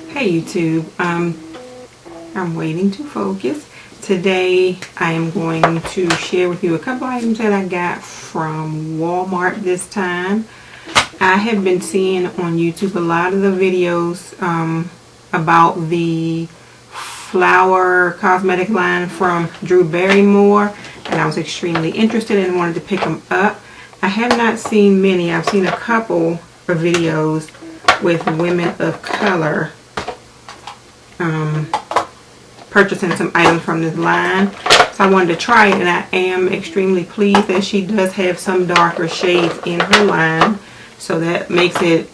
Hey YouTube, I'm waiting to focus. Today I am going to share with you a couple items that I got from Walmart this time. I have been seeing on YouTube a lot of the videos about the flower cosmetic line from Barrymore, and I was extremely interested and wanted to pick them up. I have not seen many. I've seen a couple of videos with women of color purchasing some items from this line, so I wanted to try it, and I am extremely pleased that she does have some darker shades in her line, so that makes it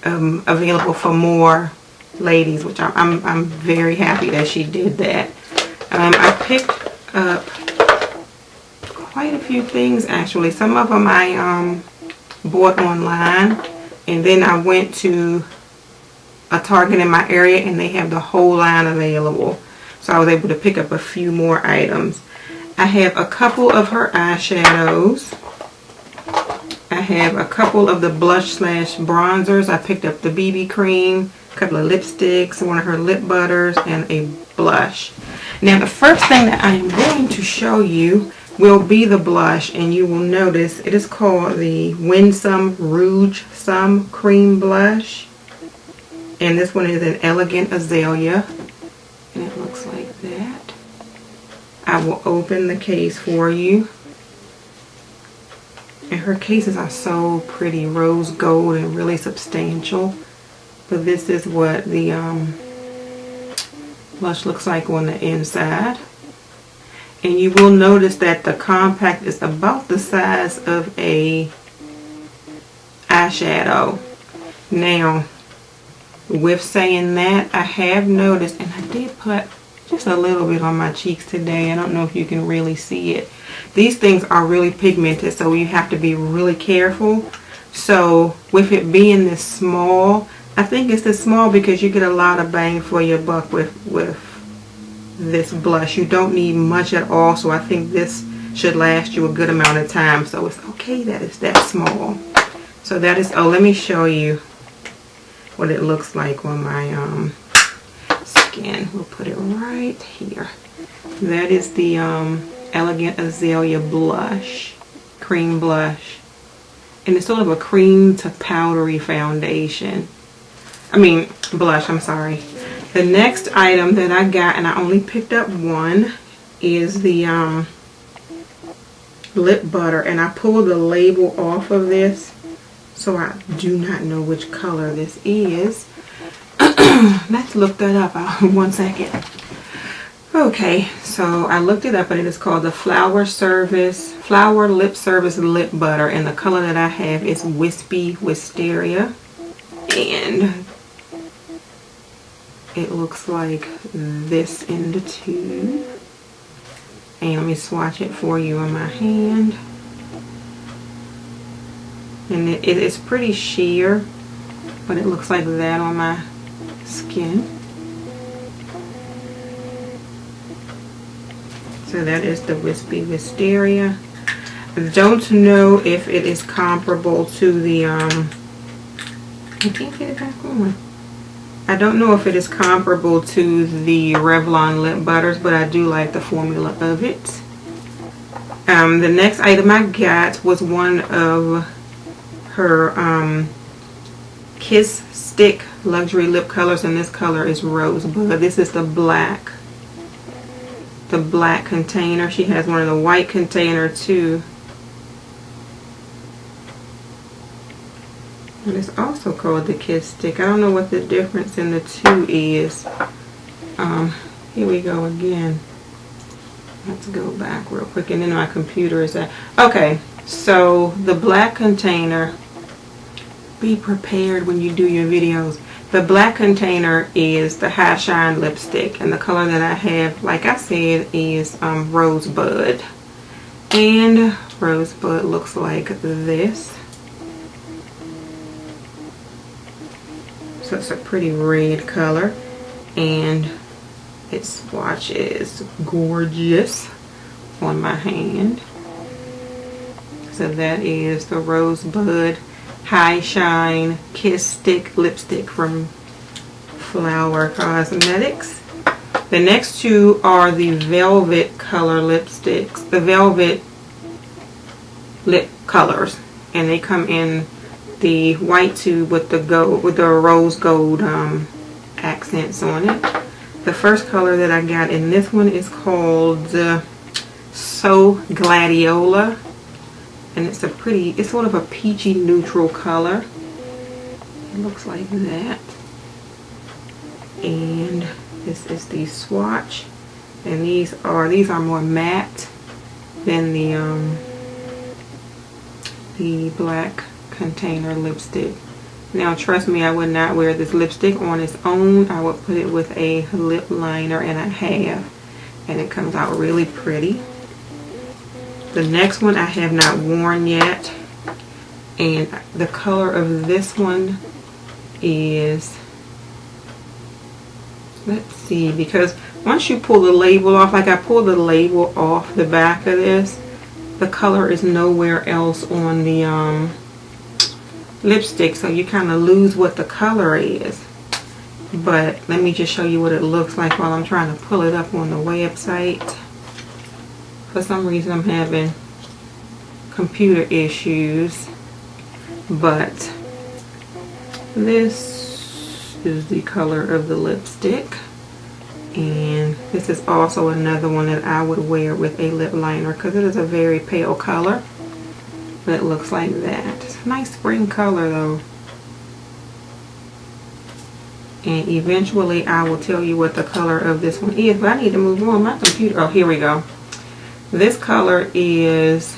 available for more ladies, which I'm very happy that she did that. I picked up quite a few things actually. Some of them I bought online, and then I went to a Target in my area and they have the whole line available, so I was able to pick up a few more items. I have a couple of her eyeshadows. I have a couple of the blush slash bronzers. I picked up the BB cream, a couple of lipsticks, one of her lip butters, and a blush. Now the first thing that I am going to show you will be the blush, and you will notice it is called the Winsome Rouge Some Cream Blush. And this one is an Elegant Azalea, and it looks like that. I will open the case for you. And her cases are so pretty, rose gold and really substantial. But this is what the blush looks like on the inside. And you will notice that the compact is about the size of a eyeshadow. Now, with saying that, I have noticed, and I did put just a little bit on my cheeks today. I don't know if you can really see it. These things are really pigmented, so you have to be really careful. So with it being this small, I think it's this small because you get a lot of bang for your buck with this blush. You don't need much at all, so I think this should last you a good amount of time. So it's okay that it's that small. So that is, oh, let me show you what it looks like on my skin. We'll put it right here. That is the Elegant Azalea blush, cream blush, and it's sort of a cream to powdery foundation. I mean blush, I'm sorry. The next item that I got, and I only picked up one, is the lip butter, and I pulled the label off of this, so I do not know which color this is. Let's look that up. One second. Okay, so I looked it up, and it is called the Flower Lip Service Lip Butter, and the color that I have is Wispy Wisteria, and it looks like this in the tube. And let me swatch it for you on my hand. And it is pretty sheer, but it looks like that on my skin. So that is the Wispy Wisteria. I don't know if it is comparable to the I can't get it back on. I don't know if it is comparable to the Revlon lip butters, but I do like the formula of it. The next item I got was one of her Kiss Stick luxury lip colors, and this color is Rosebud. This is the black container. She has one in the white container too, and it's also called the Kiss Stick. I don't know what the difference in the two is. Here we go again. Let's go back real quick, and then my computer is at. Okay, so the black container, be prepared when you do your videos. The black container is the High Shine lipstick, and the color that I have, like I said, is Rosebud. And Rosebud looks like this. So it's a pretty red color, and its swatch is gorgeous on my hand. So that is the Rosebud High Shine Kiss Stick Lipstick from Flower Cosmetics. The next two are the Velvet color lipsticks, the Velvet lip colors, and they come in the white tube with the gold, with the rose gold accents on it. The first color that I got in this one is called So Gladiola, and it's a pretty, it's sort of a peachy neutral color. It looks like that. And this is the swatch, and these are more matte than the black container lipstick. Now trust me, I would not wear this lipstick on its own. I would put it with a lip liner, and I have, and it comes out really pretty. The next one I have not worn yet, and the color of this one is, let's see, because once you pull the label off, like I pulled the label off the back of this, the color is nowhere else on the lipstick, so you kind of lose what the color is. But let me just show you what it looks like while I'm trying to pull it up on the website. For some reason I'm having computer issues, but this is the color of the lipstick, and this is also another one that I would wear with a lip liner because it is a very pale color, but it looks like that. It's a nice spring color though, and eventually I will tell you what the color of this one is, but I need to move on my computer. Oh, here we go. This color is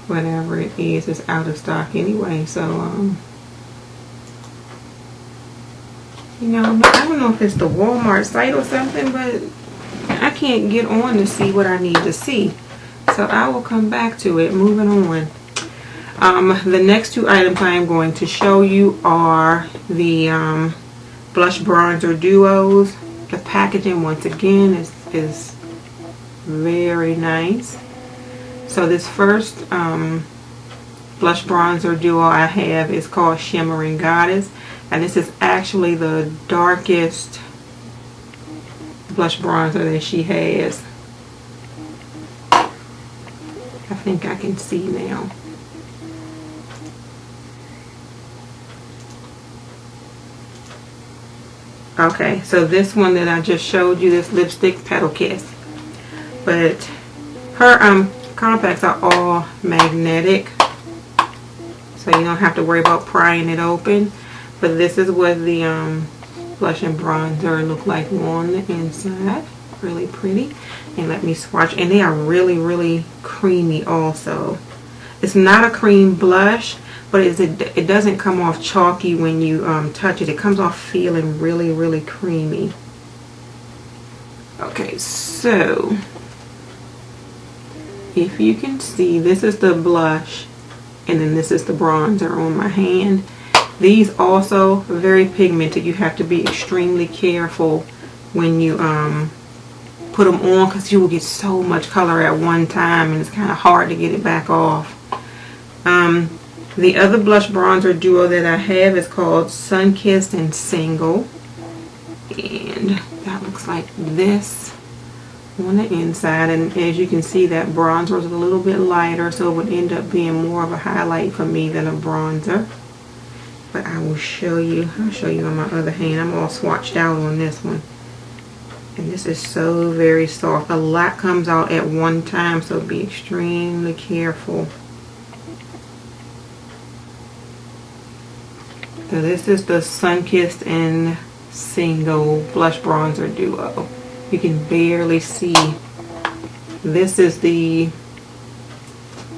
whatever it is, it's out of stock anyway, so you know, I don't know if it's the Walmart site or something, but I can't get on to see what I need to see, so I will come back to it. Moving on. The next two items I am going to show you are the blush bronzer duos. The packaging once again is very nice. So this first blush bronzer duo I have is called Shimmering Goddess, and this is actually the darkest blush bronzer that she has. I think I can see now. Okay, so this one that I just showed you, this lipstick, Petal Kiss, but her compacts are all magnetic, so you don't have to worry about prying it open. But this is what the blush and bronzer look like on the inside. Really pretty. And let me swatch, and they are really creamy also. It's not a cream blush, but it doesn't come off chalky when you touch it. It comes off feeling really creamy. Okay, so if you can see, this is the blush, and then this is the bronzer on my hand. These also are very pigmented. You have to be extremely careful when you put them on, because you will get so much color at one time, and it's kind of hard to get it back off. The other blush bronzer duo that I have is called Sunkissed and Single, and that looks like this on the inside. And as you can see, that bronzer is a little bit lighter, so it would end up being more of a highlight for me than a bronzer. But I will show you, I'll show you on my other hand. I'm all swatched out on this one, and this is so very soft. A lot comes out at one time, so be extremely careful. So this is the Sunkissed and Single blush bronzer duo. You can barely see. This is the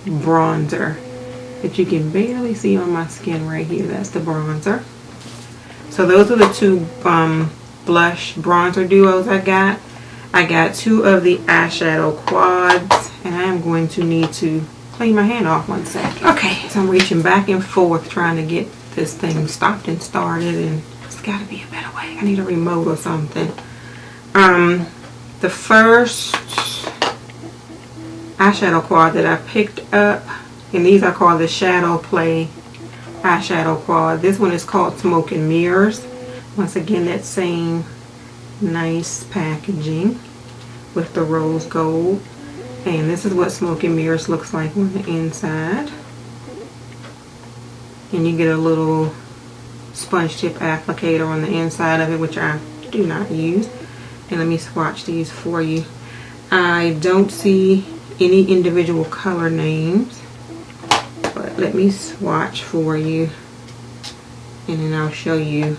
bronzer that you can barely see on my skin right here. That's the bronzer. So those are the two blush bronzer duos I got. I got two of the eyeshadow quads, and I am going to need to clean my hand off one second. Okay, so I'm reaching back and forth trying to get this thing stopped and started, and it's got to be a better way. I need a remote or something. The first eyeshadow quad that I picked up, and these are called the Shadow Play eyeshadow quad. This one is called Smoke and Mirrors. Once again, that same nice packaging with the rose gold. And this is what Smoke and Mirrors looks like on the inside. And you get a little sponge tip applicator on the inside of it, which I do not use. And let me swatch these for you. I don't see any individual color names, but let me swatch for you, and then I'll show you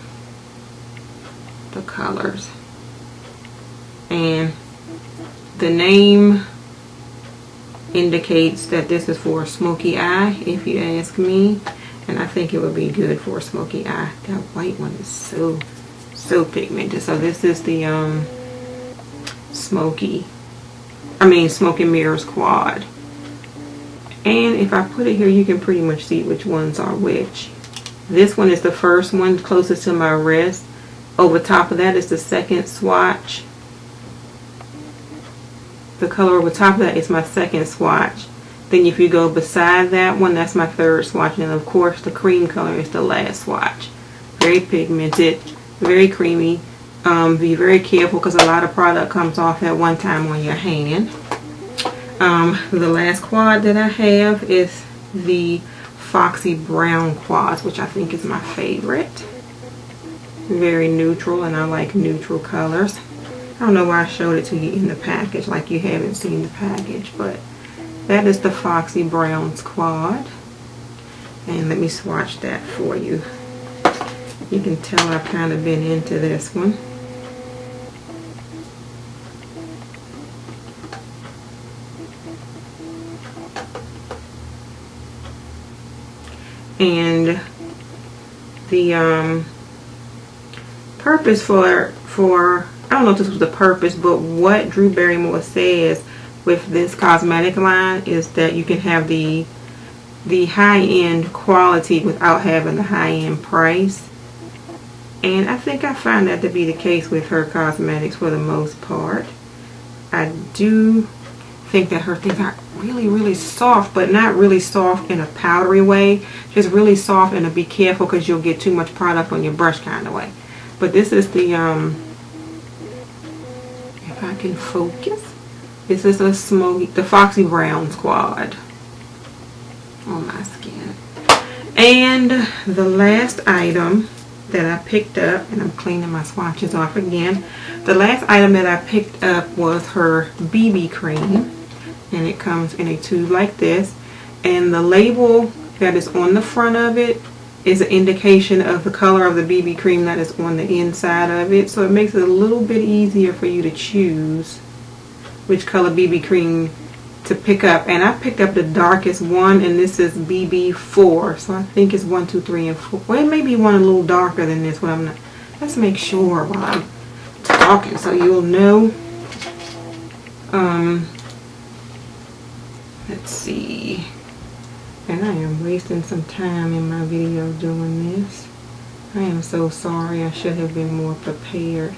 the colors. And the name indicates that this is for a smoky eye, if you ask me, and I think it would be good for a smoky eye. That white one is so pigmented. So this is the Smoke and Mirrors quad. And if I put it here, you can pretty much see which ones are which. This one is the first one closest to my wrist. Over top of that is the second swatch. The color over top of that is my second swatch. Then if you go beside that one, that's my third swatch. And of course the cream color is the last swatch. Very pigmented, very creamy. Be very careful because a lot of product comes off at one time on your hand. The last quad that I have is the Foxy Brown quads, which I think is my favorite. Very neutral, and I like neutral colors. I don't know why I showed it to you in the package like you haven't seen the package, but that is the Foxy Browns quad. And let me swatch that for you. You can tell I've kind of been into this one. And the purpose for I don't know if this was the purpose, but what Drew Barrymore says with this cosmetic line is that you can have the high-end quality without having the high-end price. And I think I find that to be the case with her cosmetics for the most part. I do think that her things are really soft, but not really soft in a powdery way, just really soft in a be careful because you'll get too much product on your brush kind of way. But this is the if I can focus, this is the Foxy Brown quad on my skin. And the last item that I picked up, and I'm cleaning my swatches off again, the last item that I picked up was her BB cream. And it comes in a tube like this, and the label that is on the front of it is an indication of the color of the BB cream that is on the inside of it, so it makes it a little bit easier for you to choose which color BB cream to pick up. And I picked up the darkest one, and this is BB4, so I think it's 1, 2, 3, and 4. Well, it may be one a little darker than this one. I'm not. Let's make sure while I'm talking so you'll know. Let's see. And I am wasting some time in my video doing this. I am so sorry. I should have been more prepared.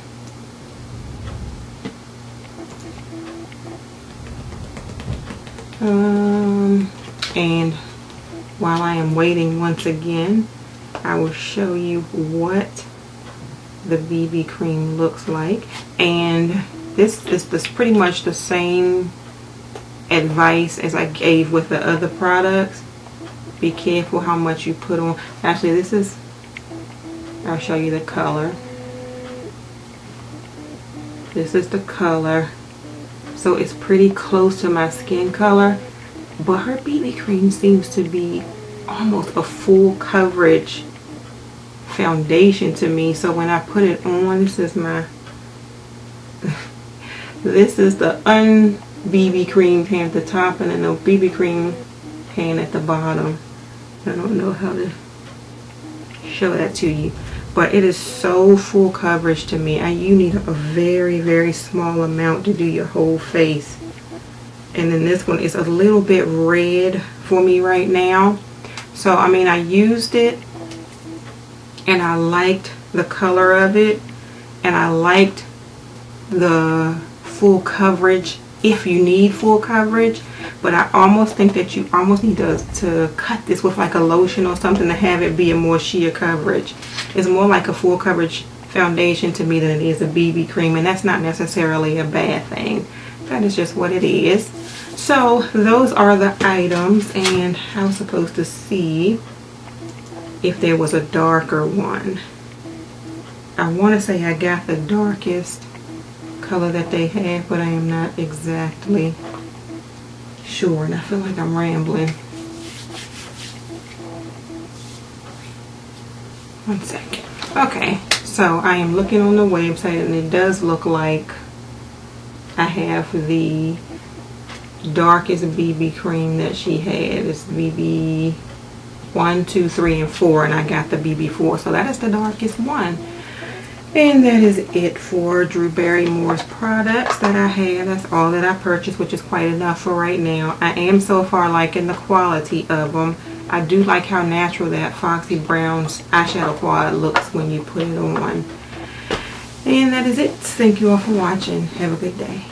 And while I am waiting, once again, I will show you what the BB cream looks like. And this is pretty much the same advice as I gave with the other products. Be careful how much you put on. Actually, this is, I'll show you the color. This is the color. So it's pretty close to my skin color, but her BB cream seems to be almost a full coverage foundation to me. So when I put it on, this is my this is the BB cream pan at the top, and then the BB cream pan at the bottom. I don't know how to show that to you, but it is so full coverage to me. You need a very small amount to do your whole face. And then this one is a little bit red for me right now. So I mean, I used it and I liked the color of it, and I liked the full coverage if you need full coverage, but I almost think that you almost need to cut this with like a lotion or something to have it be a more sheer coverage. It's more like a full coverage foundation to me than it is a BB cream, and that's not necessarily a bad thing. That is just what it is. So those are the items, and I was supposed to see if there was a darker one. I want to say I got the darkest color that they have, but I am not exactly sure, and I feel like I'm rambling. One second. Okay, so I am looking on the website, and it does look like I have the darkest BB cream that she had. It's BB 1, 2, 3, and 4, and I got the BB 4, so that is the darkest one. And that is it for Drew Barrymore's products that I have. That's all that I purchased, which is quite enough for right now. I am so far liking the quality of them. I do like how natural that Foxy Brown's eyeshadow quad looks when you put it on. And that is it. Thank you all for watching. Have a good day.